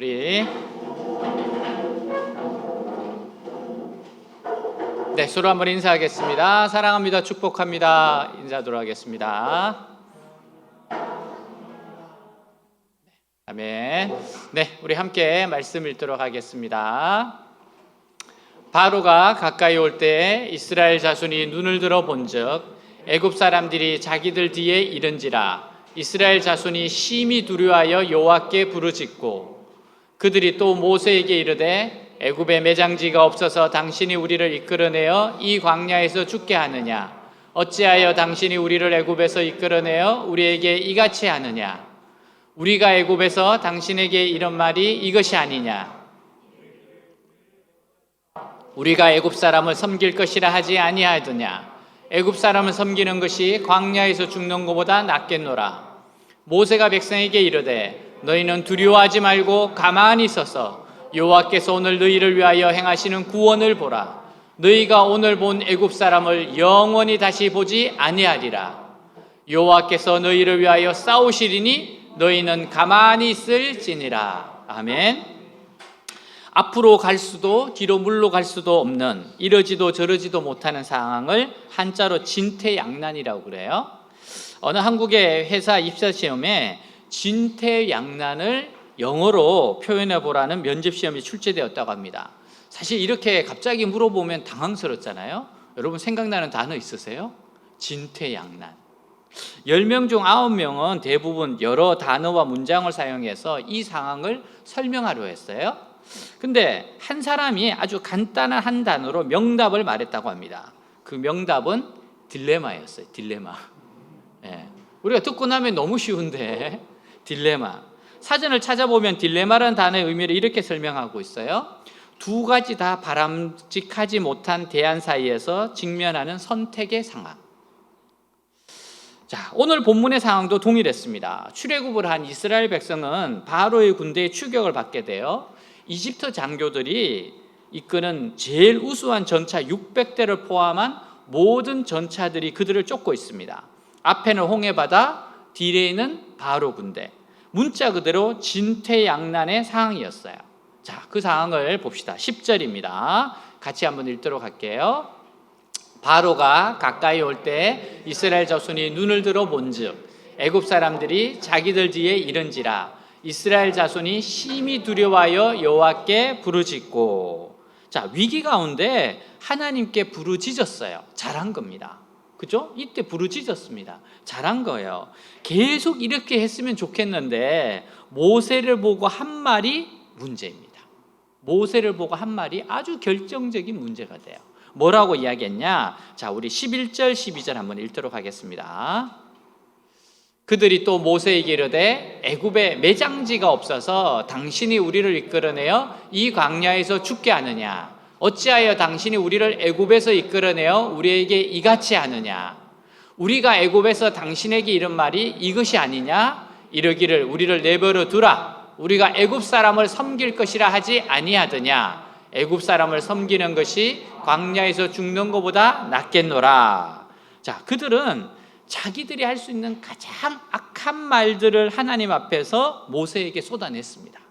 우리 서로 한번 인사하겠습니다. 사랑합니다. 축복합니다. 인사하도록 하겠습니다. 아멘. 우리 함께 말씀 읽도록 하겠습니다. 바로가 가까이 올 때 이스라엘 자손이 눈을 들어 본즉 애굽 사람들이 자기들 뒤에 이른지라. 이스라엘 자손이 심히 두려워하여 여호와께 부르짖고 그들이 또 모세에게 이르되 애굽에 매장지가 없어서 당신이 우리를 이끌어내어 이 광야에서 죽게 하느냐? 어찌하여 당신이 우리를 애굽에서 이끌어내어 우리에게 이같이 하느냐? 우리가 애굽에서 당신에게 이런 말이 이것이 아니냐? 우리가 애굽 사람을 섬길 것이라 하지 아니하더냐? 애굽 사람을 섬기는 것이 광야에서 죽는 것보다 낫겠노라. 모세가 백성에게 이르되 너희는 두려워하지 말고 가만히 서서 여호와께서 오늘 너희를 위하여 행하시는 구원을 보라. 너희가 오늘 본 애굽 사람을 영원히 다시 보지 아니하리라. 여호와께서 너희를 위하여 싸우시리니 너희는 가만히 있을지니라. 아멘. 앞으로 갈 수도 뒤로 물로 갈 수도 없는, 이러지도 저러지도 못하는 상황을 한자로 진퇴양난이라고 그래요. 어느 한국의 회사 입사 시험에 진퇴양난을 영어로 표현해 보라는 면접 시험이 출제되었다고 합니다. 사실 이렇게 갑자기 물어보면 당황스럽잖아요. 여러분 생각나는 단어 있으세요? 진퇴양난. 10명 중 9명은 대부분 여러 단어와 문장을 사용해서 이 상황을 설명하려 했어요. 근데 한 사람이 아주 간단한 한 단어로 명답을 말했다고 합니다. 그 명답은 딜레마였어요. 딜레마. 우리가 듣고 나면 너무 쉬운데 딜레마. 사전을 찾아보면 딜레마라는 단어의 의미를 이렇게 설명하고 있어요. 두 가지 다 바람직하지 못한 대안 사이에서 직면하는 선택의 상황. 자, 오늘 본문의 상황도 동일했습니다. 출애굽을 한 이스라엘 백성은 바로의 군대의 추격을 받게 되어 이집트 장교들이 이끄는 제일 우수한 전차 600대를 포함한 모든 전차들이 그들을 쫓고 있습니다. 앞에는 홍해바다, 뒤에는 바로 군대. 문자 그대로 진퇴양난의 상황이었어요. 자, 그 상황을 봅시다. 10절입니다. 같이 한번 읽도록 할게요. 바로가 가까이 올 때 이스라엘 자손이 눈을 들어 본즉 애굽 사람들이 자기들 뒤에 이른지라. 이스라엘 자손이 심히 두려워하여 여호와께 부르짖고. 자, 위기 가운데 하나님께 부르짖었어요. 잘한 겁니다. 그죠? 이때 부르짖었습니다. 잘한 거예요. 계속 이렇게 했으면 좋겠는데 모세를 보고 한 말이 문제입니다. 모세를 보고 한 말이 아주 결정적인 문제가 돼요. 뭐라고 이야기했냐? 자, 우리 11절 12절 한번 읽도록 하겠습니다. 그들이 또 모세에게 이르되 애굽에 매장지가 없어서 당신이 우리를 이끌어내어 이 광야에서 죽게 하느냐? 어찌하여 당신이 우리를 애굽에서 이끌어내어 우리에게 이같이 하느냐? 우리가 애굽에서 당신에게 이른 말이 이것이 아니냐? 이르기를 우리를 내버려 두라. 우리가 애굽 사람을 섬길 것이라 하지 아니하더냐? 애굽 사람을 섬기는 것이 광야에서 죽는 것보다 낫겠노라. 자, 그들은 자기들이 할 수 있는 가장 악한 말들을 하나님 앞에서 모세에게 쏟아냈습니다.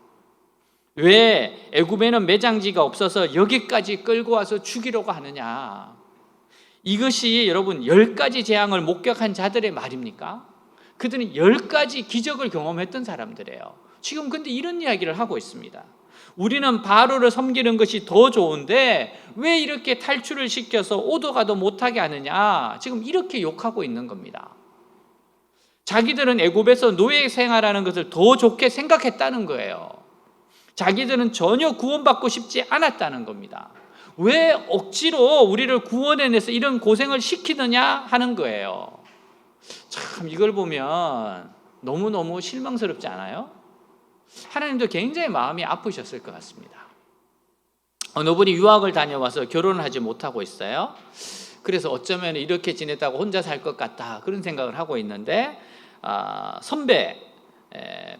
왜 애굽에는 매장지가 없어서 여기까지 끌고 와서 죽이려고 하느냐? 이것이 여러분 10가지 재앙을 목격한 자들의 말입니까? 그들은 10가지 기적을 경험했던 사람들이에요. 지금 근데 이런 이야기를 하고 있습니다. 우리는 바로를 섬기는 것이 더 좋은데 왜 이렇게 탈출을 시켜서 오도 가도 못하게 하느냐? 지금 이렇게 욕하고 있는 겁니다. 자기들은 애굽에서 노예 생활하는 것을 더 좋게 생각했다는 거예요. 자기들은 전혀 구원받고 싶지 않았다는 겁니다. 왜 억지로 우리를 구원해내서 이런 고생을 시키느냐 하는 거예요. 참 이걸 보면 너무너무 실망스럽지 않아요? 하나님도 굉장히 마음이 아프셨을 것 같습니다. 어느 분이 유학을 다녀와서 결혼을 하지 못하고 있어요. 그래서 어쩌면 이렇게 지냈다고 혼자 살 것 같다 그런 생각을 하고 있는데 선배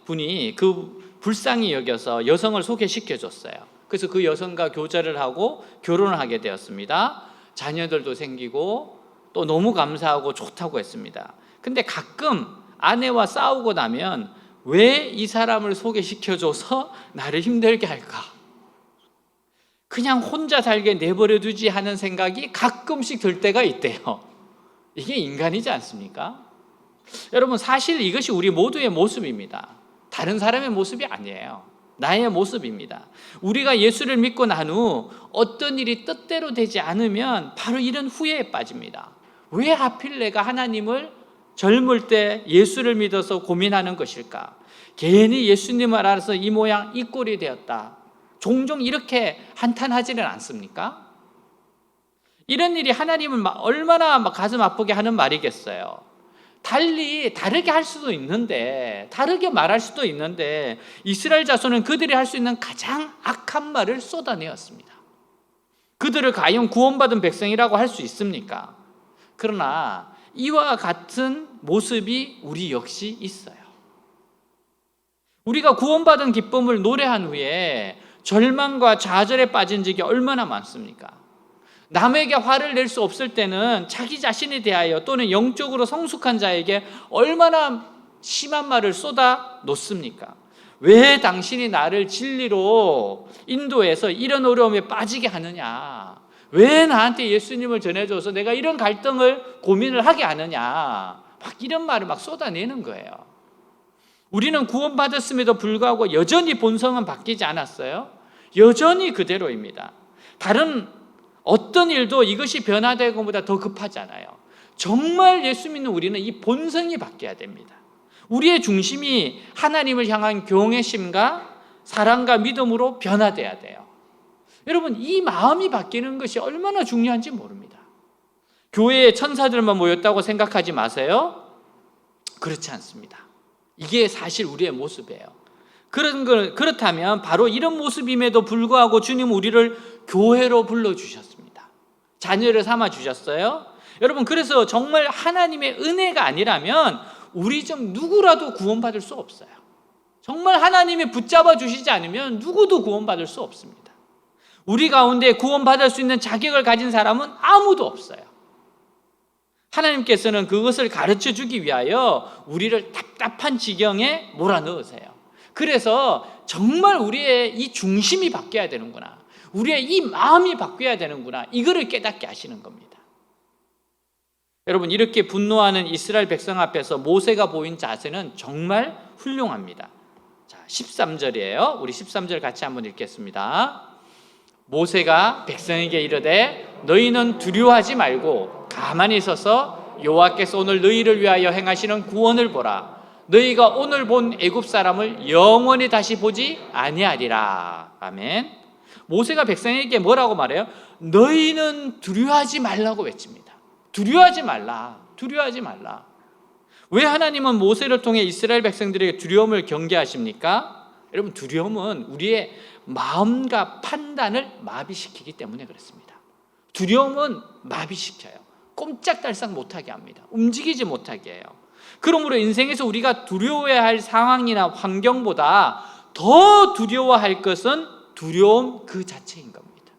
분이 그 불쌍히 여겨서 여성을 소개시켜 줬어요. 그래서 그 여성과 교제를 하고 결혼을 하게 되었습니다. 자녀들도 생기고 또 너무 감사하고 좋다고 했습니다. 근데 가끔 아내와 싸우고 나면 왜 이 사람을 소개시켜줘서 나를 힘들게 할까? 그냥 혼자 살게 내버려 두지 하는 생각이 가끔씩 들 때가 있대요. 이게 인간이지 않습니까? 여러분, 사실 이것이 우리 모두의 모습입니다. 다른 사람의 모습이 아니에요. 나의 모습입니다. 우리가 예수를 믿고 난 후 어떤 일이 뜻대로 되지 않으면 바로 이런 후회에 빠집니다. 왜 하필 내가 하나님을 젊을 때 예수를 믿어서 고민하는 것일까? 괜히 예수님을 알아서 이 모양 이 꼴이 되었다. 종종 이렇게 한탄하지는 않습니까? 이런 일이 하나님을 얼마나 가슴 아프게 하는 말이겠어요. 다르게 할 수도 있는데, 다르게 말할 수도 있는데, 이스라엘 자손은 그들이 할 수 있는 가장 악한 말을 쏟아내었습니다. 그들을 과연 구원받은 백성이라고 할 수 있습니까? 그러나 이와 같은 모습이 우리 역시 있어요. 우리가 구원받은 기쁨을 노래한 후에 절망과 좌절에 빠진 적이 얼마나 많습니까? 남에게 화를 낼 수 없을 때는 자기 자신에 대하여 또는 영적으로 성숙한 자에게 얼마나 심한 말을 쏟아 놓습니까? 왜 당신이 나를 진리로 인도해서 이런 어려움에 빠지게 하느냐? 왜 나한테 예수님을 전해줘서 내가 이런 갈등을 고민을 하게 하느냐? 막 이런 말을 막 쏟아내는 거예요. 우리는 구원받았음에도 불구하고 여전히 본성은 바뀌지 않았어요. 여전히 그대로입니다. 다른 어떤 일도 이것이 변화되는 것보다 더 급하지 않아요. 정말 예수 믿는 우리는 이 본성이 바뀌어야 됩니다. 우리의 중심이 하나님을 향한 경외심과 사랑과 믿음으로 변화돼야 돼요. 여러분, 이 마음이 바뀌는 것이 얼마나 중요한지 모릅니다. 교회에 천사들만 모였다고 생각하지 마세요. 그렇지 않습니다. 이게 사실 우리의 모습이에요. 그렇다면 바로 이런 모습임에도 불구하고 주님은 우리를 교회로 불러주셨습니다. 자녀를 삼아주셨어요. 여러분, 그래서 정말 하나님의 은혜가 아니라면 우리 중 누구라도 구원받을 수 없어요. 정말 하나님이 붙잡아 주시지 않으면 누구도 구원받을 수 없습니다. 우리 가운데 구원받을 수 있는 자격을 가진 사람은 아무도 없어요. 하나님께서는 그것을 가르쳐 주기 위하여 우리를 답답한 지경에 몰아넣으세요. 그래서 정말 우리의 이 중심이 바뀌어야 되는구나, 우리의 이 마음이 바뀌어야 되는구나, 이거를 깨닫게 하시는 겁니다. 여러분, 이렇게 분노하는 이스라엘 백성 앞에서 모세가 보인 자세는 정말 훌륭합니다. 자, 13절이에요. 우리 13절 같이 한번 읽겠습니다. 모세가 백성에게 이르되 너희는 두려워하지 말고 가만히 서서 여호와께서 오늘 너희를 위하여 행하시는 구원을 보라. 너희가 오늘 본 애굽 사람을 영원히 다시 보지 아니하리라. 아멘. 모세가 백성에게 뭐라고 말해요? 너희는 두려워하지 말라고 외칩니다. 두려워하지 말라. 두려워하지 말라. 왜 하나님은 모세를 통해 이스라엘 백성들에게 두려움을 경계하십니까? 여러분, 두려움은 우리의 마음과 판단을 마비시키기 때문에 그렇습니다. 두려움은 마비시켜요. 꼼짝달싹 못하게 합니다. 움직이지 못하게 해요. 그러므로 인생에서 우리가 두려워해야 할 상황이나 환경보다 더 두려워할 것은 두려움 그 자체인 겁니다.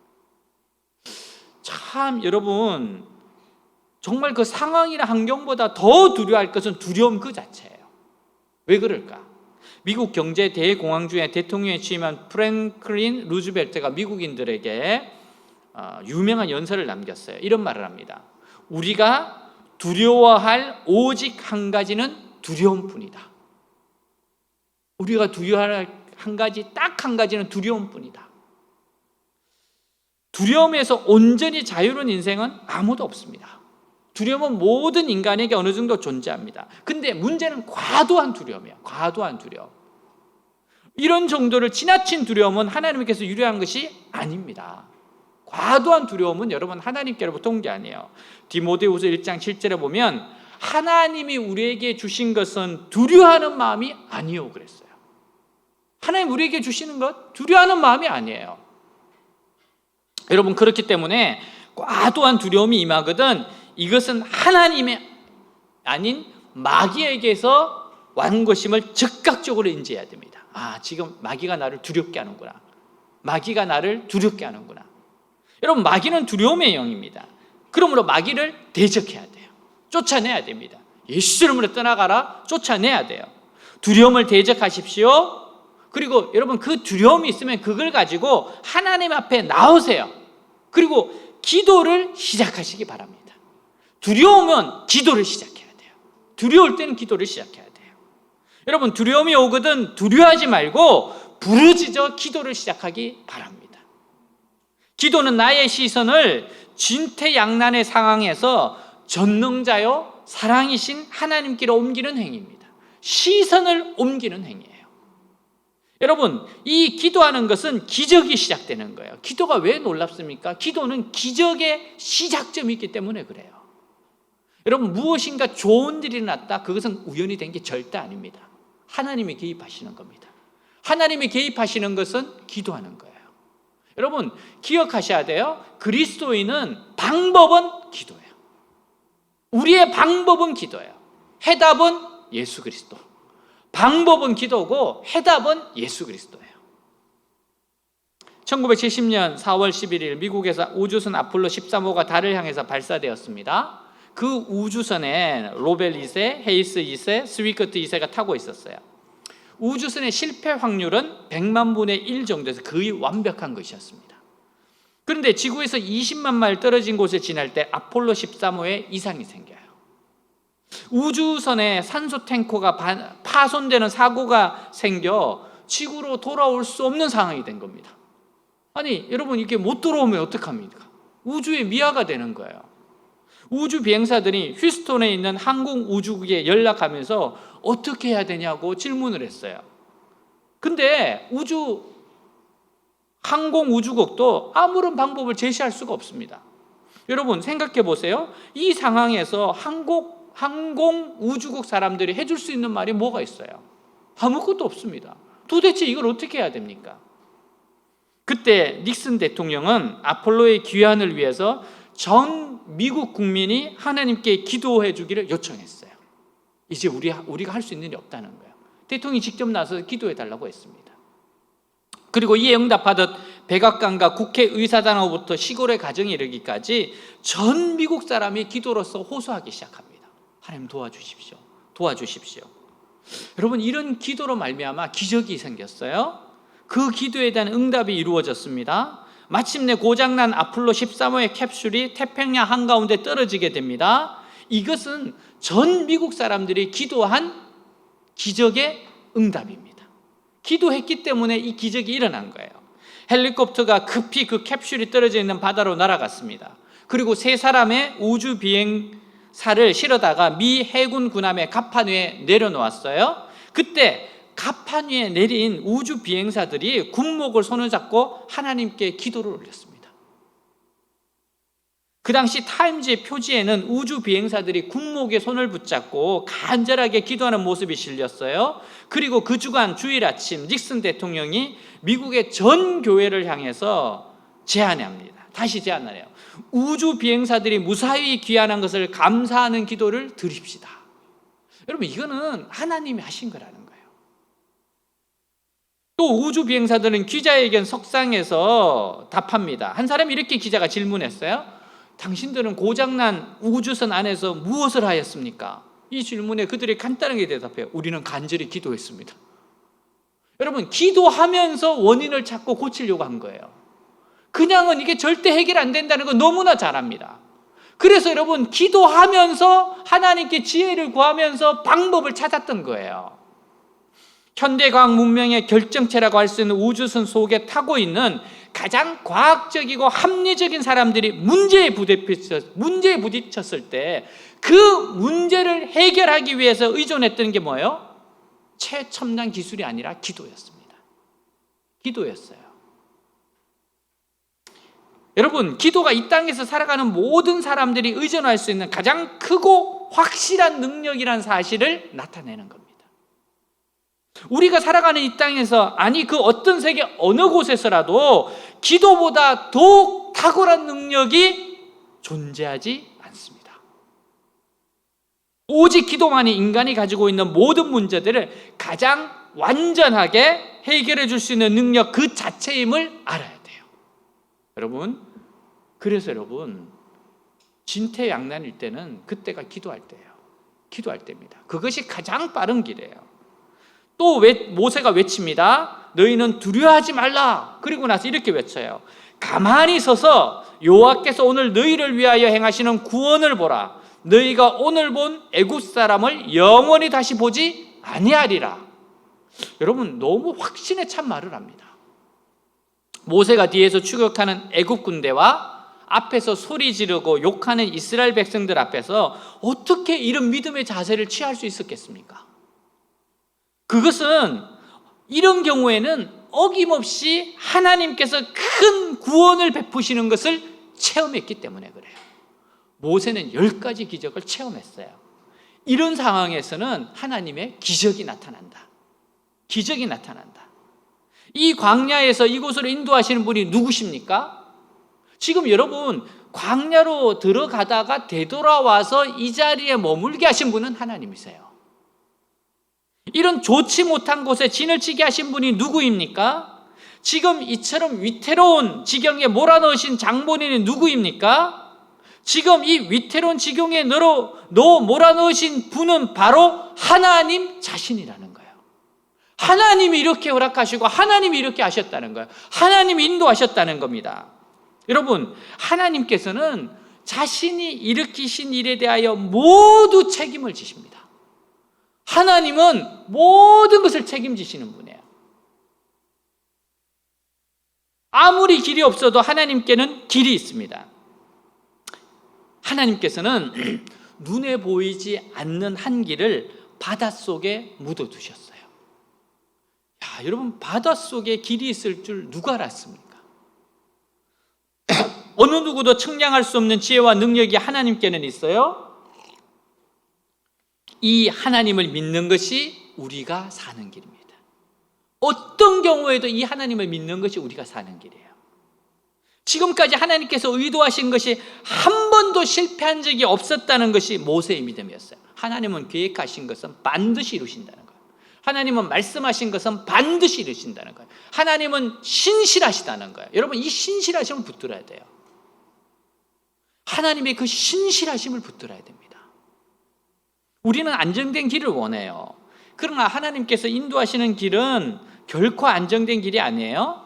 참, 여러분, 정말 그 상황이나 환경보다 더 두려워할 것은 두려움 그 자체예요. 왜 그럴까? 미국 경제 대공황 중에 대통령에 취임한 프랭클린 루즈벨트가 미국인들에게 유명한 연설을 남겼어요. 이런 말을 합니다. 우리가 두려워할 오직 한 가지는 두려움뿐이다. 우리가 두려워할 한 가지, 딱 한 가지는 두려움뿐이다. 두려움에서 온전히 자유로운 인생은 아무도 없습니다. 두려움은 모든 인간에게 어느 정도 존재합니다. 근데 문제는 과도한 두려움이에요. 과도한 두려움. 이런 정도를 지나친 두려움은 하나님께서 유리한 것이 아닙니다. 과도한 두려움은 여러분 하나님께로부터 온 게 아니에요. 디모데후서 1장 7절에 보면 하나님이 우리에게 주신 것은 두려워하는 마음이 아니요 그랬어요. 하나님 우리에게 주시는 것 두려워하는 마음이 아니에요. 여러분, 그렇기 때문에 과도한 두려움이 임하거든 이것은 하나님의 아닌 마귀에게서 왔는 것임을 즉각적으로 인지해야 됩니다. 아, 지금 마귀가 나를 두렵게 하는구나. 마귀가 나를 두렵게 하는구나. 여러분, 마귀는 두려움의 영입니다. 그러므로 마귀를 대적해야 돼요. 쫓아내야 됩니다. 예수 이름으로 떠나가라. 쫓아내야 돼요. 두려움을 대적하십시오. 그리고 여러분 그 두려움이 있으면 그걸 가지고 하나님 앞에 나오세요. 그리고 기도를 시작하시기 바랍니다. 두려우면 기도를 시작해야 돼요. 두려울 때는 기도를 시작해야 돼요. 여러분 두려움이 오거든 두려워하지 말고 부르짖어 기도를 시작하기 바랍니다. 기도는 나의 시선을 진퇴양난의 상황에서 전능자요 사랑이신 하나님께로 옮기는 행위입니다. 시선을 옮기는 행위예요. 여러분 이 기도하는 것은 기적이 시작되는 거예요. 기도가 왜 놀랍습니까? 기도는 기적의 시작점이 있기 때문에 그래요. 여러분 무엇인가 좋은 일이 났다, 그것은 우연히 된 게 절대 아닙니다. 하나님이 개입하시는 겁니다. 하나님이 개입하시는 것은 기도하는 거예요. 여러분 기억하셔야 돼요. 그리스도인은 방법은 기도예요. 우리의 방법은 기도예요. 해답은 예수 그리스도. 방법은 기도고 해답은 예수 그리스도예요. 1970년 4월 11일 미국에서 우주선 아폴로 13호가 달을 향해서 발사되었습니다. 그 우주선에 로벨 2세, 헤이스 2세, 스위커트 2세가 타고 있었어요. 우주선의 실패 확률은 100만 분의 1 정도에서 거의 완벽한 것이었습니다. 그런데 지구에서 20만 마일 떨어진 곳에 지날 때 아폴로 13호에 이상이 생겨요. 우주선에 산소 탱커가 파손되는 사고가 생겨 지구로 돌아올 수 없는 상황이 된 겁니다. 아니 여러분 이게 못 들어오면 어떡합니까? 우주에 미아가 되는 거예요. 우주 비행사들이 휴스턴에 있는 항공우주국에 연락하면서 어떻게 해야 되냐고 질문을 했어요. 근데 항공우주국도 아무런 방법을 제시할 수가 없습니다. 여러분 생각해 보세요. 이 상황에서 항공우주국 사람들이 해줄 수 있는 말이 뭐가 있어요? 아무것도 없습니다. 도대체 이걸 어떻게 해야 됩니까? 그때 닉슨 대통령은 아폴로의 귀환을 위해서 전 미국 국민이 하나님께 기도해 주기를 요청했어요. 이제 우리가 할 수 있는 일이 없다는 거예요. 대통령이 직접 나서서 기도해 달라고 했습니다. 그리고 이에 응답하듯 백악관과 국회의사당으로부터 시골의 가정에 이르기까지 전 미국 사람이 기도로서 호소하기 시작합니다. 하나님 도와주십시오. 도와주십시오. 여러분 이런 기도로 말미암아 기적이 생겼어요. 그 기도에 대한 응답이 이루어졌습니다. 마침내 고장난 아폴로 13호의 캡슐이 태평양 한가운데 떨어지게 됩니다. 이것은 전 미국 사람들이 기도한 기적의 응답입니다. 기도했기 때문에 이 기적이 일어난 거예요. 헬리콥터가 급히 그 캡슐이 떨어져 있는 바다로 날아갔습니다. 그리고 3사람의 우주 비행사를 실어다가 미 해군 군함의 갑판 위에 내려놓았어요. 그때 갑판 위에 내린 우주 비행사들이 군목을 손을 잡고 하나님께 기도를 올렸습니다. 그 당시 타임즈의 표지에는 우주 비행사들이 군목에 손을 붙잡고 간절하게 기도하는 모습이 실렸어요. 그리고 그 주간 주일 아침 닉슨 대통령이 미국의 전 교회를 향해서 제안합니다. 다시 제안을 해요. 우주 비행사들이 무사히 귀환한 것을 감사하는 기도를 드립시다. 여러분 이거는 하나님이 하신 거라는 거예요. 또 우주 비행사들은 기자회견 석상에서 답합니다. 한 사람이 이렇게 기자가 질문했어요. 당신들은 고장난 우주선 안에서 무엇을 하였습니까? 이 질문에 그들이 간단하게 대답해요. 우리는 간절히 기도했습니다. 여러분 기도하면서 원인을 찾고 고치려고 한 거예요. 그냥은 이게 절대 해결 안 된다는 거 너무나 잘 압니다. 그래서 여러분 기도하면서 하나님께 지혜를 구하면서 방법을 찾았던 거예요. 현대과학 문명의 결정체라고 할 수 있는 우주선 속에 타고 있는 가장 과학적이고 합리적인 사람들이 문제에 부딪혔을 때 그 문제를 해결하기 위해서 의존했던 게 뭐예요? 최첨단 기술이 아니라 기도였습니다. 기도였어요. 여러분 기도가 이 땅에서 살아가는 모든 사람들이 의존할 수 있는 가장 크고 확실한 능력이라는 사실을 나타내는 겁니다. 우리가 살아가는 이 땅에서 아니 그 어떤 세계 어느 곳에서라도 기도보다 더욱 탁월한 능력이 존재하지 않습니다. 오직 기도만이 인간이 가지고 있는 모든 문제들을 가장 완전하게 해결해 줄 수 있는 능력 그 자체임을 알아야 돼요. 그래서 여러분 진퇴양난일 때는 그때가 기도할 때예요. 기도할 때입니다. 그것이 가장 빠른 길이에요. 또 모세가 외칩니다. 너희는 두려워하지 말라. 그리고 나서 이렇게 외쳐요. 가만히 서서 여호와께서 오늘 너희를 위하여 행하시는 구원을 보라. 너희가 오늘 본 애굽 사람을 영원히 다시 보지 아니하리라. 여러분, 너무 확신에 찬 말을 합니다. 모세가 뒤에서 추격하는 애굽 군대와 앞에서 소리 지르고 욕하는 이스라엘 백성들 앞에서 어떻게 이런 믿음의 자세를 취할 수 있었겠습니까? 그것은 이런 경우에는 어김없이 하나님께서 큰 구원을 베푸시는 것을 체험했기 때문에 그래요. 모세는 10가지 기적을 체험했어요. 이런 상황에서는 하나님의 기적이 나타난다. 기적이 나타난다. 이 광야에서 이곳으로 인도하시는 분이 누구십니까? 지금 여러분, 광야로 들어가다가 되돌아와서 이 자리에 머물게 하신 분은 하나님이세요. 이런 좋지 못한 곳에 진을 치게 하신 분이 누구입니까? 지금 이처럼 위태로운 지경에 몰아넣으신 장본인이 누구입니까? 지금 이 위태로운 지경에 넣어 몰아넣으신 분은 바로 하나님 자신이라는 거예요. 하나님이 이렇게 허락하시고 하나님이 이렇게 하셨다는 거예요. 하나님이 인도하셨다는 겁니다. 여러분, 하나님께서는 자신이 일으키신 일에 대하여 모두 책임을 지십니다. 하나님은 모든 것을 책임지시는 분이에요. 아무리 길이 없어도 하나님께는 길이 있습니다. 하나님께서는 눈에 보이지 않는 한 길을 바닷속에 묻어두셨어요. 야, 여러분, 바닷속에 길이 있을 줄 누가 알았습니까? 어느 누구도 측량할 수 없는 지혜와 능력이 하나님께는 있어요. 이 하나님을 믿는 것이 우리가 사는 길입니다. 어떤 경우에도 이 하나님을 믿는 것이 우리가 사는 길이에요. 지금까지 하나님께서 의도하신 것이 한 번도 실패한 적이 없었다는 것이 모세의 믿음이었어요. 하나님은 계획하신 것은 반드시 이루신다는 거예요. 하나님은 말씀하신 것은 반드시 이루신다는 거예요. 하나님은 신실하시다는 거예요. 여러분, 이 신실하심을 붙들어야 돼요. 하나님의 그 신실하심을 붙들어야 됩니다. 우리는 안정된 길을 원해요. 그러나 하나님께서 인도하시는 길은 결코 안정된 길이 아니에요.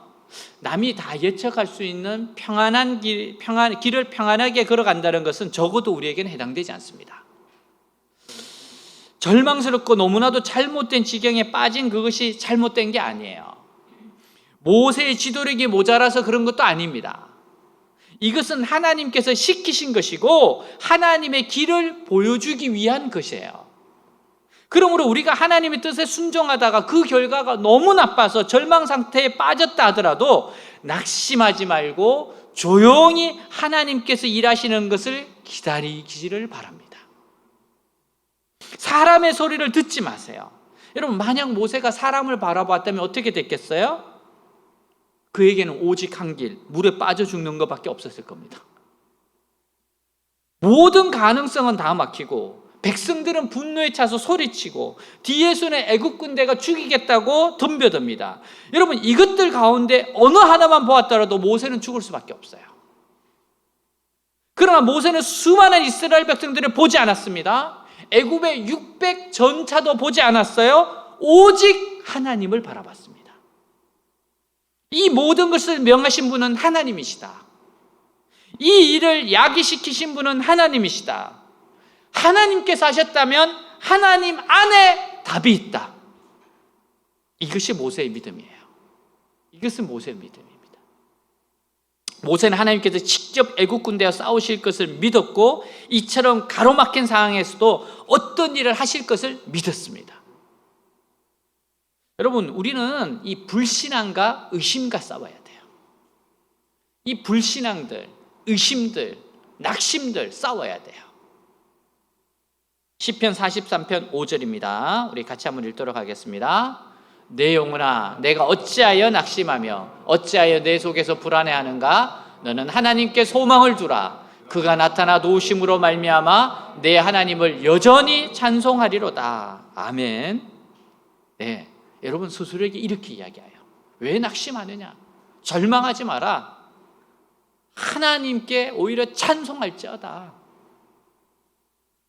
남이 다 예측할 수 있는 평안한 길을 평안하게 걸어간다는 것은 적어도 우리에게는 해당되지 않습니다. 절망스럽고 너무나도 잘못된 지경에 빠진 그것이 잘못된 게 아니에요. 모세의 지도력이 모자라서 그런 것도 아닙니다. 이것은 하나님께서 시키신 것이고 하나님의 길을 보여주기 위한 것이에요. 그러므로 우리가 하나님의 뜻에 순종하다가 그 결과가 너무 나빠서 절망 상태에 빠졌다 하더라도 낙심하지 말고 조용히 하나님께서 일하시는 것을 기다리기를 바랍니다. 사람의 소리를 듣지 마세요. 여러분, 만약 모세가 사람을 바라봤다면 어떻게 됐겠어요? 그에게는 오직 한 길, 물에 빠져 죽는 것밖에 없었을 겁니다. 모든 가능성은 다 막히고 백성들은 분노에 차서 소리치고 뒤에서는 애국 군대가 죽이겠다고 덤벼듭니다. 여러분, 이것들 가운데 어느 하나만 보았더라도 모세는 죽을 수밖에 없어요. 그러나 모세는 수많은 이스라엘 백성들을 보지 않았습니다. 애굽의 600 전차도 보지 않았어요. 오직 하나님을 바라봤습니다. 이 모든 것을 명하신 분은 하나님이시다. 이 일을 야기시키신 분은 하나님이시다. 하나님께서 하셨다면 하나님 안에 답이 있다. 이것이 모세의 믿음이에요. 이것은 모세의 믿음입니다. 모세는 하나님께서 직접 애국 군대와 싸우실 것을 믿었고 이처럼 가로막힌 상황에서도 어떤 일을 하실 것을 믿었습니다. 여러분, 우리는 이 불신앙과 의심과 싸워야 돼요. 이 불신앙들, 의심들, 낙심들 싸워야 돼요. 시편 43편 5절입니다. 우리 같이 한번 읽도록 하겠습니다. 내 영혼아, 내가 어찌하여 낙심하며 어찌하여 내 속에서 불안해하는가? 너는 하나님께 소망을 두라. 그가 나타나 도우심으로 말미암아 내 하나님을 여전히 찬송하리로다. 아멘. 네, 여러분 스스로에게 이렇게 이야기해요. 왜 낙심하느냐? 절망하지 마라. 하나님께 오히려 찬송할지어다.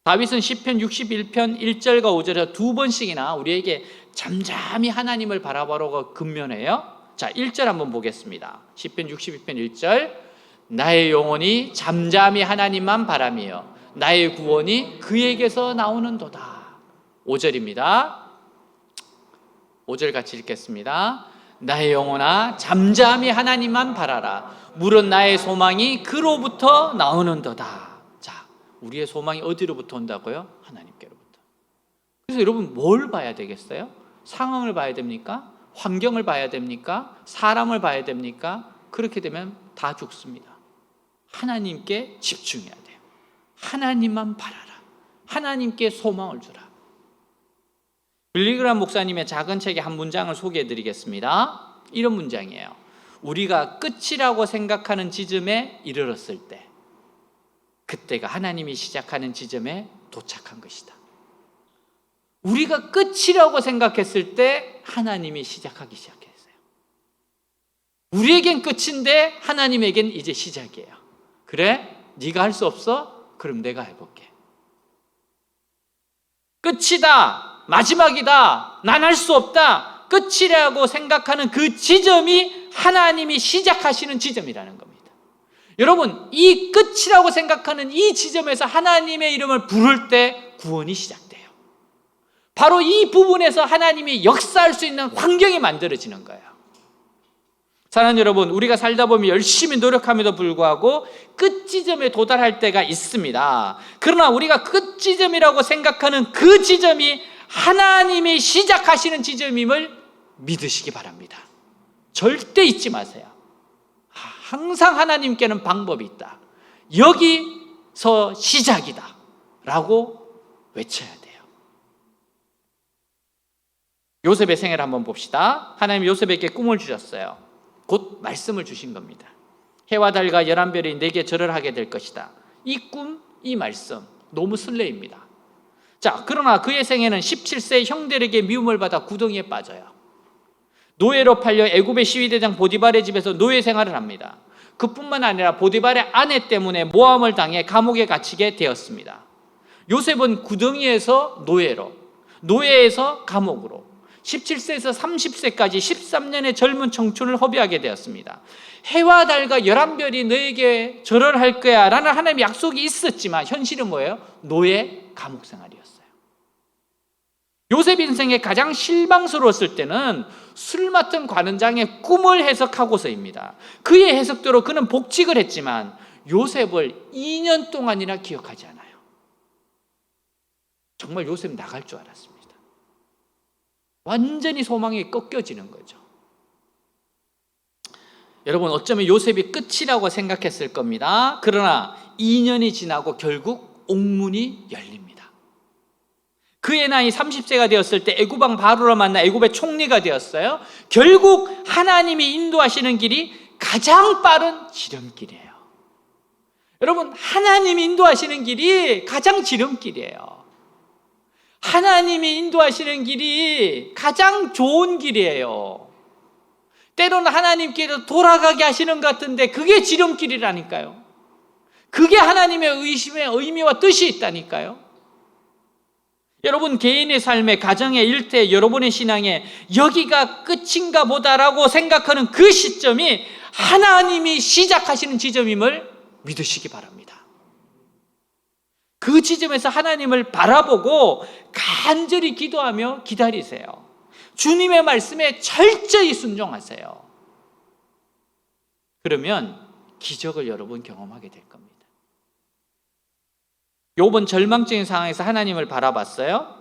다윗은 시편 61편 1절과 5절에서 두 번씩이나 우리에게 잠잠히 하나님을 바라보라고 근면해요. 자, 1절 한번 보겠습니다. 시편 62편 1절. 나의 영혼이 잠잠히 하나님만 바라며 나의 구원이 그에게서 나오는도다. 5절입니다. 5절 같이 읽겠습니다. 나의 영혼아 잠잠히 하나님만 바라라. 물은 나의 소망이 그로부터 나오는도다. 자, 우리의 소망이 어디로부터 온다고요? 하나님께로부터. 그래서 여러분 뭘 봐야 되겠어요? 상황을 봐야 됩니까? 환경을 봐야 됩니까? 사람을 봐야 됩니까? 그렇게 되면 다 죽습니다. 하나님께 집중해야 돼요. 하나님만 바라라. 하나님께 소망을 주라. 빌리그람 목사님의 작은 책의 한 문장을 소개해 드리겠습니다. 이런 문장이에요. 우리가 끝이라고 생각하는 지점에 이르렀을 때 그때가 하나님이 시작하는 지점에 도착한 것이다. 우리가 끝이라고 생각했을 때 하나님이 시작하기 시작했어요. 우리에겐 끝인데 하나님에겐 이제 시작이에요. 그래? 네가 할 수 없어? 그럼 내가 해볼게. 끝이다. 마지막이다. 난 할 수 없다. 끝이라고 생각하는 그 지점이 하나님이 시작하시는 지점이라는 겁니다. 여러분, 이 끝이라고 생각하는 이 지점에서 하나님의 이름을 부를 때 구원이 시작돼요. 바로 이 부분에서 하나님이 역사할 수 있는 환경이 만들어지는 거예요. 사랑하는 여러분, 우리가 살다 보면 열심히 노력함에도 불구하고 끝지점에 도달할 때가 있습니다. 그러나 우리가 끝지점이라고 생각하는 그 지점이 하나님이 시작하시는 지점임을 믿으시기 바랍니다. 절대 잊지 마세요. 항상 하나님께는 방법이 있다. 여기서 시작이다 라고 외쳐야 돼요. 요셉의 생애를 한번 봅시다. 하나님 요셉에게 꿈을 주셨어요. 곧 말씀을 주신 겁니다. 해와 달과 11별이 내게 절을 하게 될 것이다. 이 꿈, 이 말씀 너무 설레입니다. 자, 그러나 그의 생애는 17세 형들에게 미움을 받아 구덩이에 빠져요. 노예로 팔려 애굽의 시위대장 보디발의 집에서 노예 생활을 합니다. 그뿐만 아니라 보디발의 아내 때문에 모함을 당해 감옥에 갇히게 되었습니다. 요셉은 구덩이에서 노예로, 노예에서 감옥으로 17세에서 30세까지 13년의 젊은 청춘을 허비하게 되었습니다. 해와 달과 11별이 너에게 절을 할 거야 라는 하나님의 약속이 있었지만 현실은 뭐예요? 노예 감옥 생활이었어요. 요셉 인생에 가장 실망스러웠을 때는 술 맡은 관원장의 꿈을 해석하고서입니다. 그의 해석대로 그는 복직을 했지만 요셉을 2년 동안이나 기억하지 않아요. 정말 요셉 나갈 줄 알았습니다. 완전히 소망이 꺾여지는 거죠. 여러분, 어쩌면 요셉이 끝이라고 생각했을 겁니다. 그러나 2년이 지나고 결국 옥문이 열립니다. 그의 나이 30세가 되었을 때 애굽왕 바로를 만나 애굽의 총리가 되었어요. 결국 하나님이 인도하시는 길이 가장 빠른 지름길이에요. 여러분, 하나님이 인도하시는 길이 가장 지름길이에요. 하나님이 인도하시는 길이 가장 좋은 길이에요. 때로는 하나님께서 돌아가게 하시는 것 같은데 그게 지름길이라니까요. 그게 하나님의 의미와 뜻이 있다니까요. 여러분, 개인의 삶에, 가정의 일터에, 여러분의 신앙에 여기가 끝인가 보다라고 생각하는 그 시점이 하나님이 시작하시는 지점임을 믿으시기 바랍니다. 그 지점에서 하나님을 바라보고 간절히 기도하며 기다리세요. 주님의 말씀에 철저히 순종하세요. 그러면 기적을 여러분 경험하게 될 겁니다. 욥은 절망적인 상황에서 하나님을 바라봤어요.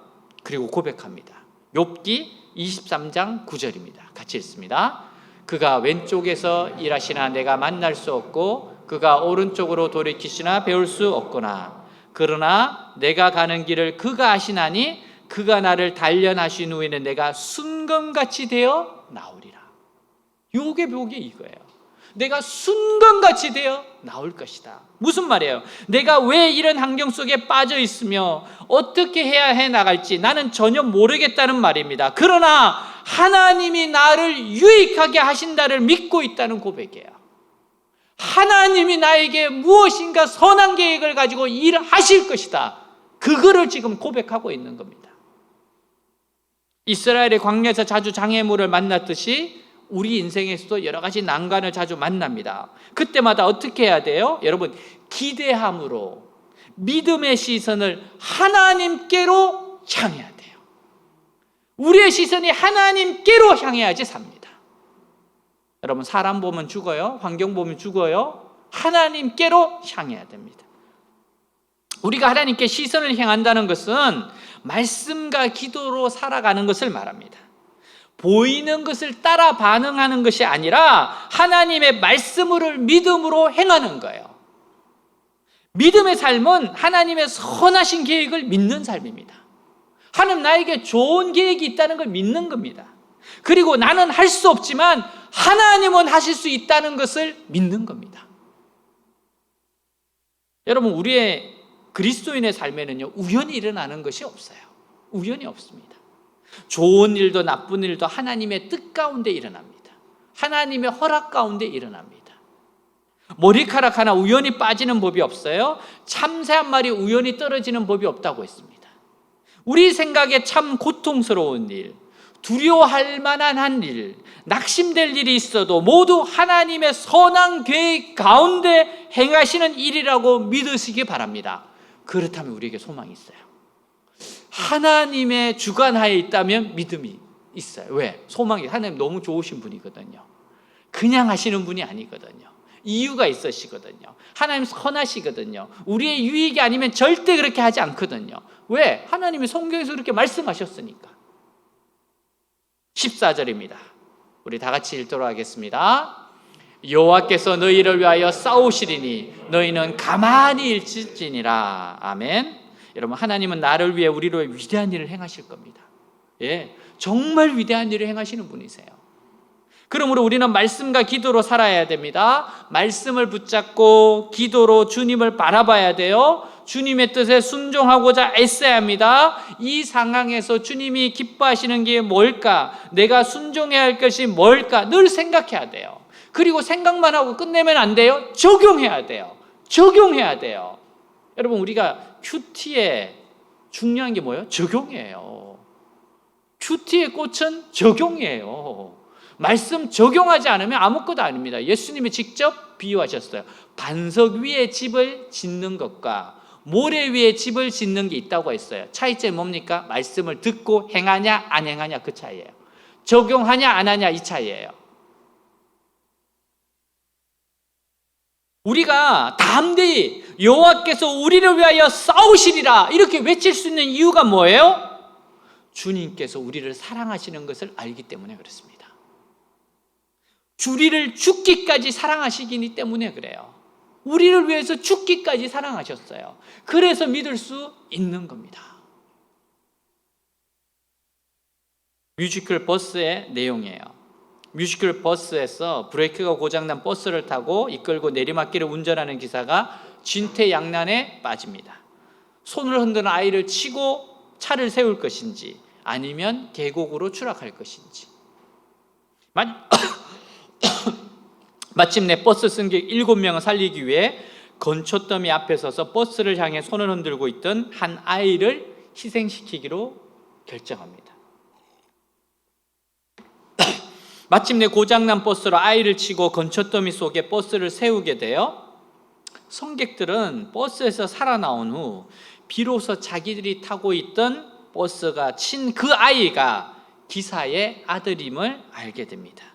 그리고 고백합니다. 욥기 23장 9절입니다. 같이 읽습니다. 그가 왼쪽에서 일하시나 내가 만날 수 없고 그가 오른쪽으로 돌이키시나 배울 수 없구나. 그러나 내가 가는 길을 그가 아시나니 그가 나를 단련하신 후에는 내가 순금같이 되어 나오리라. 욥의 벽이 이거예요. 내가 순금같이 되어 나올 것이다. 무슨 말이에요? 내가 왜 이런 환경 속에 빠져 있으며 어떻게 해야 해 나갈지 나는 전혀 모르겠다는 말입니다. 그러나 하나님이 나를 유익하게 하신다를 믿고 있다는 고백이에요. 하나님이 나에게 무엇인가 선한 계획을 가지고 일하실 것이다. 그거를 지금 고백하고 있는 겁니다. 이스라엘의 광야에서 자주 장애물을 만났듯이 우리 인생에서도 여러 가지 난관을 자주 만납니다. 그때마다 어떻게 해야 돼요? 여러분, 기대함으로 믿음의 시선을 하나님께로 향해야 돼요. 우리의 시선이 하나님께로 향해야지 삽니다. 여러분, 사람 보면 죽어요. 환경 보면 죽어요. 하나님께로 향해야 됩니다. 우리가 하나님께 시선을 향한다는 것은 말씀과 기도로 살아가는 것을 말합니다. 보이는 것을 따라 반응하는 것이 아니라 하나님의 말씀을 믿음으로 행하는 거예요. 믿음의 삶은 하나님의 선하신 계획을 믿는 삶입니다. 하나님 나에게 좋은 계획이 있다는 걸 믿는 겁니다. 그리고 나는 할 수 없지만 하나님은 하실 수 있다는 것을 믿는 겁니다. 여러분, 우리의 그리스도인의 삶에는요, 우연히 일어나는 것이 없어요. 우연이 없습니다. 좋은 일도 나쁜 일도 하나님의 뜻 가운데 일어납니다. 하나님의 허락 가운데 일어납니다. 머리카락 하나 우연히 빠지는 법이 없어요. 참새 한 마리 우연히 떨어지는 법이 없다고 했습니다. 우리 생각에 참 고통스러운 일, 두려워할 만한 한 일, 낙심될 일이 있어도 모두 하나님의 선한 계획 가운데 행하시는 일이라고 믿으시기 바랍니다. 그렇다면 우리에게 소망이 있어요. 하나님의 주관하에 있다면 믿음이 있어요. 왜? 소망이, 하나님 너무 좋으신 분이거든요. 그냥 하시는 분이 아니거든요. 이유가 있으시거든요. 하나님 선하시거든요. 우리의 유익이 아니면 절대 그렇게 하지 않거든요. 왜? 하나님이 성경에서 그렇게 말씀하셨으니까. 14절입니다. 우리 다 같이 읽도록 하겠습니다. 여호와께서 너희를 위하여 싸우시리니 너희는 가만히 있을지니라. 아멘. 여러분, 하나님은 나를 위해 우리를 위해 위대한 일을 행하실 겁니다. 예, 정말 위대한 일을 행하시는 분이세요. 그러므로 우리는 말씀과 기도로 살아야 됩니다. 말씀을 붙잡고 기도로 주님을 바라봐야 돼요. 주님의 뜻에 순종하고자 애써야 합니다. 이 상황에서 주님이 기뻐하시는 게 뭘까? 내가 순종해야 할 것이 뭘까? 늘 생각해야 돼요. 그리고 생각만 하고 끝내면 안 돼요. 적용해야 돼요. 적용해야 돼요. 여러분, 우리가 큐티에 중요한 게 뭐예요? 적용이에요. 큐티의 꽃은 적용이에요. 말씀 적용하지 않으면 아무것도 아닙니다. 예수님이 직접 비유하셨어요. 반석 위에 집을 짓는 것과 모래 위에 집을 짓는 게 있다고 했어요. 차이점이 뭡니까? 말씀을 듣고 행하냐 안 행하냐 그 차이예요. 적용하냐 안 하냐 이 차이예요. 우리가 담대히 여호와께서 우리를 위하여 싸우시리라 이렇게 외칠 수 있는 이유가 뭐예요? 주님께서 우리를 사랑하시는 것을 알기 때문에 그렇습니다. 우리를 죽기까지 사랑하시기 때문에 그래요. 우리를 위해서 죽기까지 사랑하셨어요. 그래서 믿을 수 있는 겁니다. 뮤지컬 버스의 내용이에요. 뮤지컬 버스에서 브레이크가 고장난 버스를 타고 이끌고 내리막길을 운전하는 기사가 진퇴양난에 빠집니다. 손을 흔드는 아이를 치고 차를 세울 것인지 아니면 계곡으로 추락할 것인지. 마침내 버스 승객 7명을 살리기 위해 건초더미 앞에 서서 버스를 향해 손을 흔들고 있던 한 아이를 희생시키기로 결정합니다. 마침내 고장난 버스로 아이를 치고 건초더미 속에 버스를 세우게 되어 승객들은 버스에서 살아나온 후 비로소 자기들이 타고 있던 버스가 친 그 아이가 기사의 아들임을 알게 됩니다.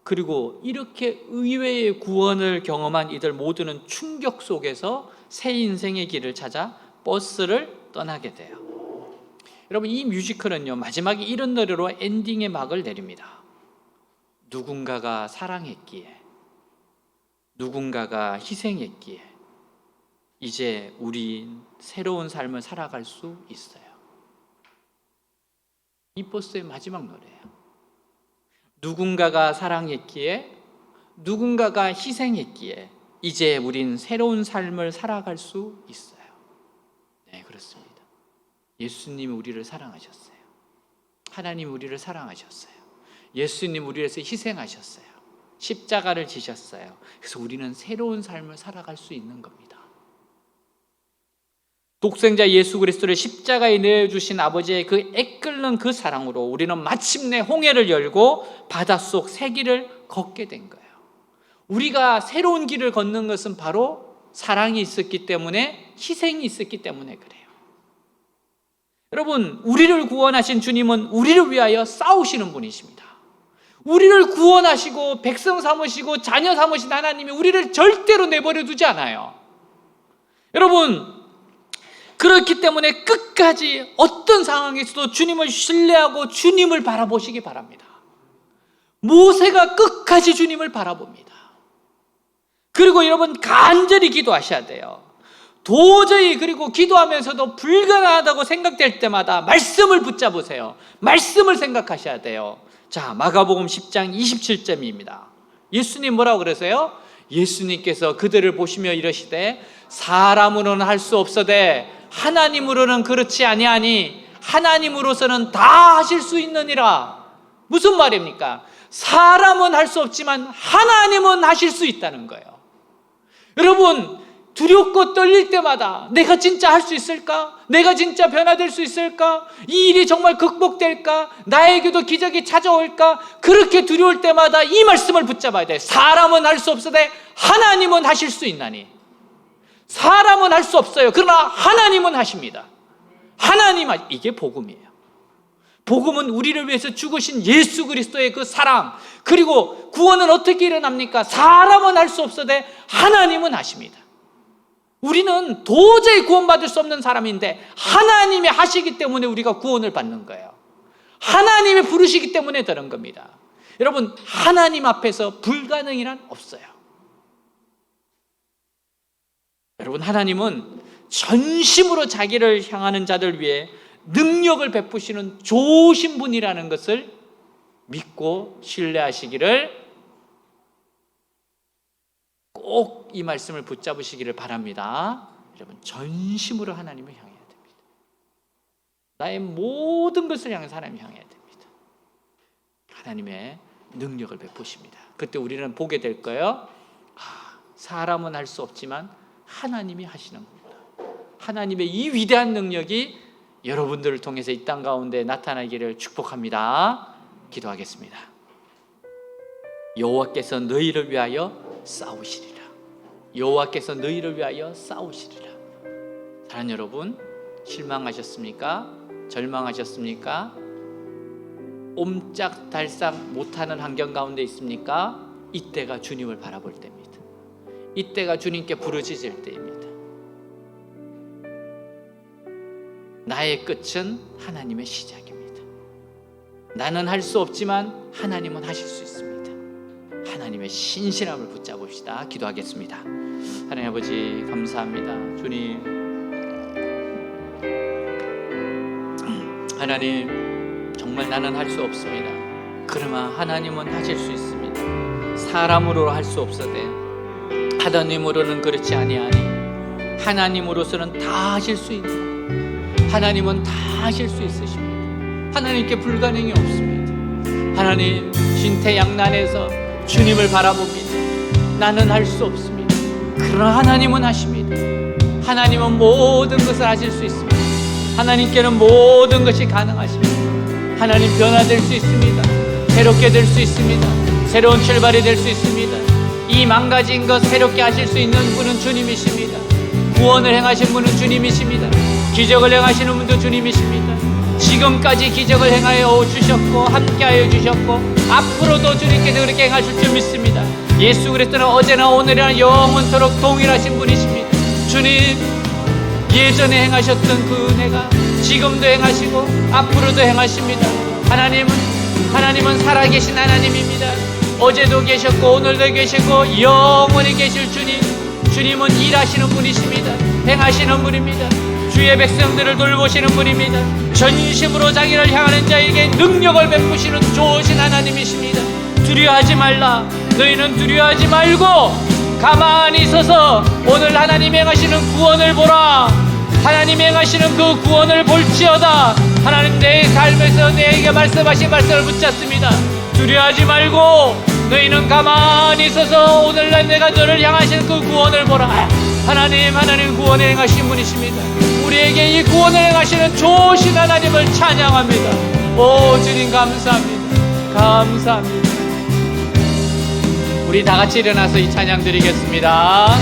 그리고 이렇게 의외의 구원을 경험한 이들 모두는 충격 속에서 새 인생의 길을 찾아 버스를 떠나게 돼요. 여러분, 이 뮤지컬은요, 마지막에 이런 노래로 엔딩의 막을 내립니다. 누군가가 사랑했기에, 누군가가 희생했기에 이제 우린 새로운 삶을 살아갈 수 있어요. 이 버스의 마지막 노래예요. 누군가가 사랑했기에, 누군가가 희생했기에 이제 우린 새로운 삶을 살아갈 수 있어요. 네, 그렇습니다. 예수님이 우리를 사랑하셨어요. 하나님 우리를 사랑하셨어요. 예수님 우리를 위해서 희생하셨어요. 십자가를 지셨어요. 그래서 우리는 새로운 삶을 살아갈 수 있는 겁니다. 독생자 예수 그리스도를 십자가에 내어주신 아버지의 그 애끓는 그 사랑으로 우리는 마침내 홍해를 열고 바닷속 새 길을 걷게 된 거예요. 우리가 새로운 길을 걷는 것은 바로 사랑이 있었기 때문에, 희생이 있었기 때문에 그래요. 여러분, 우리를 구원하신 주님은 우리를 위하여 싸우시는 분이십니다. 우리를 구원하시고 백성 삼으시고 자녀 삼으신 하나님이 우리를 절대로 내버려 두지 않아요. 여러분, 그렇기 때문에 끝까지 어떤 상황에서도 주님을 신뢰하고 주님을 바라보시기 바랍니다. 모세가 끝까지 주님을 바라봅니다. 그리고 여러분, 간절히 기도하셔야 돼요. 도저히, 그리고 기도하면서도 불가능하다고 생각될 때마다 말씀을 붙잡으세요. 말씀을 생각하셔야 돼요. 자, 마가복음 10장 27절입니다. 예수님 뭐라고 그러세요? 예수님께서 그들을 보시며 이러시되 사람으로는 할 수 없어되 하나님으로는 그렇지 아니하니 하나님으로서는 다 하실 수 있느니라. 무슨 말입니까? 사람은 할 수 없지만 하나님은 하실 수 있다는 거예요. 여러분, 두렵고 떨릴 때마다 내가 진짜 할 수 있을까? 내가 진짜 변화될 수 있을까? 이 일이 정말 극복될까? 나에게도 기적이 찾아올까? 그렇게 두려울 때마다 이 말씀을 붙잡아야 돼. 사람은 할 수 없으되 하나님은 하실 수 있나니. 사람은 할 수 없어요. 그러나 하나님은 하십니다. 이게 복음이에요. 복음은 우리를 위해서 죽으신 예수 그리스도의 그 사랑, 그리고 구원은 어떻게 일어납니까? 사람은 할 수 없으되 하나님은 하십니다. 우리는 도저히 구원받을 수 없는 사람인데 하나님이 하시기 때문에 우리가 구원을 받는 거예요. 하나님이 부르시기 때문에 되는 겁니다. 여러분, 하나님 앞에서 불가능이란 없어요. 여러분, 하나님은 전심으로 자기를 향하는 자들 위해 능력을 베푸시는 좋으신 분이라는 것을 믿고 신뢰하시기를, 꼭 이 말씀을 붙잡으시기를 바랍니다. 여러분, 전심으로 하나님을 향해야 됩니다. 나의 모든 것을 향해서 하나님을 향해야 됩니다. 하나님의 능력을 베푸십니다. 그때 우리는 보게 될 거예요. 사람은 할 수 없지만 하나님이 하시는 겁니다. 하나님의 이 위대한 능력이 여러분들을 통해서 이 땅 가운데 나타나기를 축복합니다. 기도하겠습니다. 여호와께서 너희를 위하여 싸우시리라. 여호와께서 너희를 위하여 싸우시리라. 사랑하는 여러분, 실망하셨습니까? 절망하셨습니까? 옴짝달싹 못하는 환경 가운데 있습니까? 이때가 주님을 바라볼 때입니다. 이때가 주님께 부르짖을 때입니다. 나의 끝은 하나님의 시작입니다. 나는 할 수 없지만 하나님은 하실 수 있습니다. 하나님의 신실함을 붙잡읍시다. 기도하겠습니다. 하나님 아버지, 감사합니다. 주님, 하나님, 정말 나는 할 수 없습니다. 그러나 하나님은 하실 수 있습니다. 사람으로 할 수 없어도 하나님으로는 그렇지 아니하니 하나님으로서는 다 하실 수 있는, 하나님은 다 하실 수 있으십니다. 하나님께 불가능이 없습니다. 하나님, 진퇴양난에서 주님을 바라봅니다. 나는 할 수 없습니다. 그러나 하나님은 하십니다. 하나님은 모든 것을 하실 수 있습니다. 하나님께는 모든 것이 가능하십니다. 하나님, 변화될 수 있습니다. 새롭게 될 수 있습니다. 새로운 출발이 될 수 있습니다. 이 망가진 것 새롭게 하실 수 있는 분은 주님이십니다. 구원을 행하신 분은 주님이십니다. 기적을 행하시는 분도 주님이십니다. 지금까지 기적을 행하여 주셨고 함께하여 주셨고 앞으로도 주님께서 그렇게 행하실 줄 믿습니다. 예수 그리스도는 어제나 오늘이나 영원토록 동일하신 분이십니다. 주님, 예전에 행하셨던 그 은혜가 지금도 행하시고 앞으로도 행하십니다. 하나님은 살아계신 하나님입니다. 어제도 계셨고 오늘도 계시고 영원히 계실 주님은 일하시는 분이십니다. 행하시는 분입니다. 주의 백성들을 돌보시는 분입니다. 전심으로 자기를 향하는 자에게 능력을 베푸시는 좋으신 하나님이십니다. 두려워하지 말라. 너희는 두려워하지 말고 가만히 서서 오늘 하나님 행하시는 구원을 보라. 하나님 행하시는 그 구원을 볼지어다. 하나님, 내 삶에서 내게 말씀하신 말씀을 붙잡습니다. 두려워하지 말고 너희는 가만히 서서 오늘날 내가 너를 향하시는 그 구원을 보라. 하나님 구원을 행하신 분이십니다. 우리에게 이 구원을 행하시는 좋으신 하나님을 찬양합니다. 오 주님 감사합니다. 감사합니다. 우리 다 같이 일어나서 이 찬양 드리겠습니다.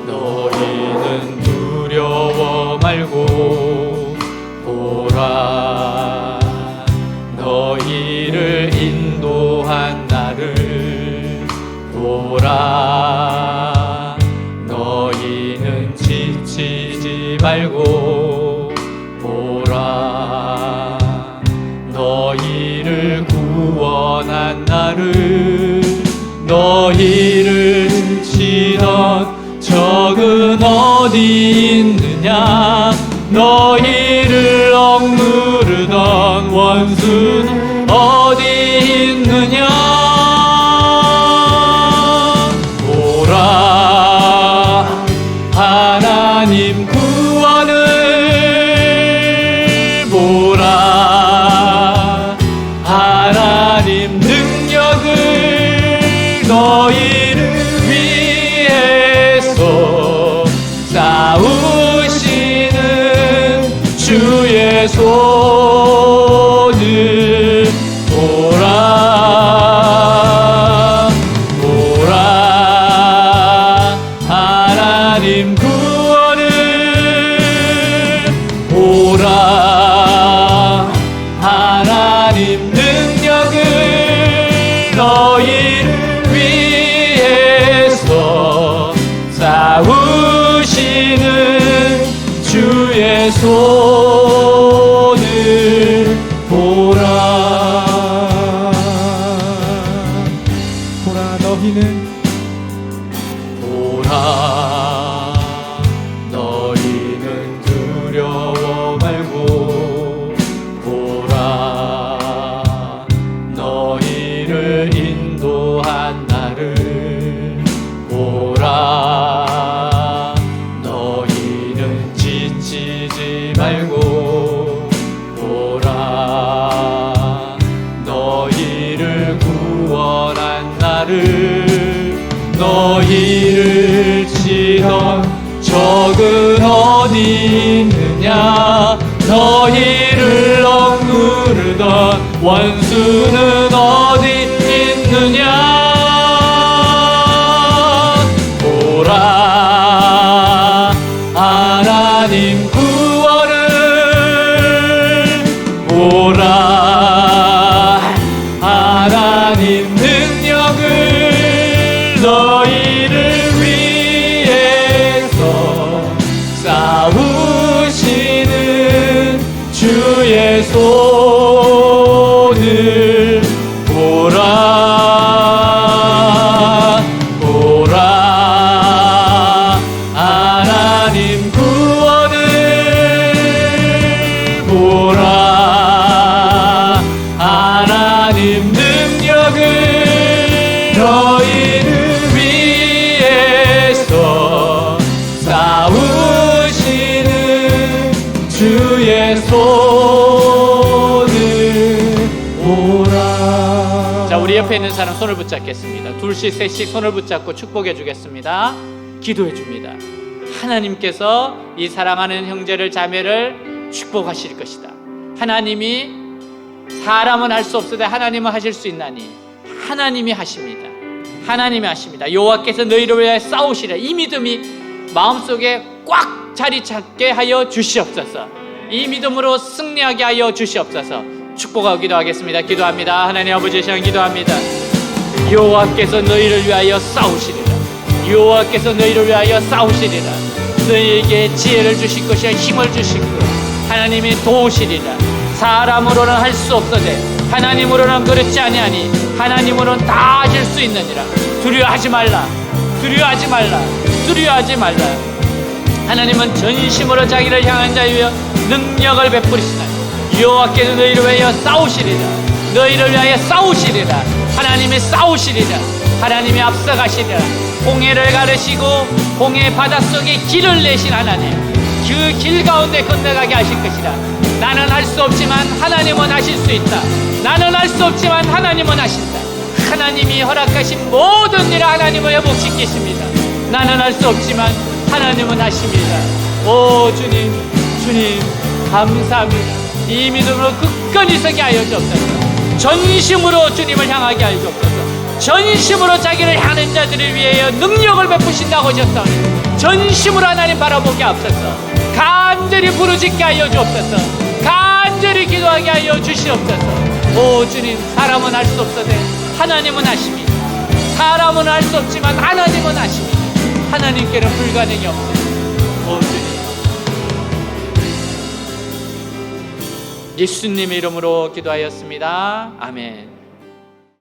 너희는 두려워 말고 보라, 너희를 인도한 나를 보라. 너희는 지치지 말고 보라, 너희를 구원한 나를. 너희를 치던 적은 어디 있느냐, 너희를 억누르던 원수는 어디 있느냐. 보라, 하나님 구원을 보라, 하나님 능력을. 너희를 위해서 싸우시는 주의 손을 보라, 보라, 하나님 구원을 보라, 하나님 능력을. 너희를 위해서 싸우시는 주의 손을 보라, 보라. 너희는 보라, 너희는 두려워 말고 보라, 너희를 인도한 나를 보라. 너희는 지치지 말고 보라, 너희를 구원한 나를. 너희를 치던 적은 어디 있느냐, 너희를 억누르던 원수는 어디 있느냐. 보라, 하나님 구원을 보라, 하나님 능력을. 너희를 위해서 싸우시는 주의 손을 보라, 보라, 하나님 구원을 보라, 하나님 능력을. 너희를 위해서 싸우시는 주의 손을 보라. 자, 우리 옆에 있는 사람 손을 붙잡겠습니다. 둘씩 셋씩 손을 붙잡고 축복해 주겠습니다. 기도해 줍니다. 하나님께서 이 사랑하는 형제를 자매를 축복하실 것이다. 하나님이 사람은 할 수 없으되 하나님은 하실 수 있나니 하나님이 하십니다. 하나님이 하십니다. 여호와께서 너희를 위하여 싸우시라. 이 믿음이 마음속에 꽉 자리 찾게 하여 주시옵소서. 이 믿음으로 승리하게 하여 주시옵소서. 축복하고 기도하겠습니다. 기도합니다. 하나님 아버지, 시간 기도합니다. 여호와께서 너희를 위하여 싸우시리라. 여호와께서 너희를 위하여 싸우시리라. 너희에게 지혜를 주실 것이요 힘을 주시고 하나님이 도우시리라. 사람으로는 할 수 없어되 하나님으로는 그렇지 아니하니 하나님으로는 다 하실 수 있느니라. 두려워하지 말라. 두려워하지 말라. 두려워하지 말라. 하나님은 전심으로 자기를 향한 자유여 능력을 베푸시나니 여호와께서 너희를 위하여 싸우시리라. 너희를 위하여 싸우시리라. 하나님이 싸우시리라. 하나님이 앞서가시리라. 홍해를 가르시고 홍해 바닷속에 길을 내신 하나님, 그 길 가운데 건너가게 하실 것이라. 나는 할 수 없지만 하나님은 하실 수 있다. 나는 할 수 없지만 하나님은 하신다. 하나님이 허락하신 모든 일을 하나님은 회복시키십니다. 나는 할 수 없지만 하나님은 하십니다. 오 주님, 주님 감사합니다. 이 믿음으로 굳건히 서게 하여 주옵소서. 전심으로 주님을 향하게 하여 주옵소서. 전심으로 자기를 향하는 자들을 위하여 능력을 베푸신다고 하셨사오니 전심으로 하나님 바라보게 하옵소서. 간절히 부르짖게 하여 주옵소서. 간절히 기도하게 하여 주시옵소서. 오 주님, 사람은 할 수 없어도 하나님은 하십니다. 사람은 할 수 없지만 하나님은 하십니다. 하나님께는 불가능이 없습니다. 오 주님, 예수님의 이름으로 기도하였습니다. 아멘.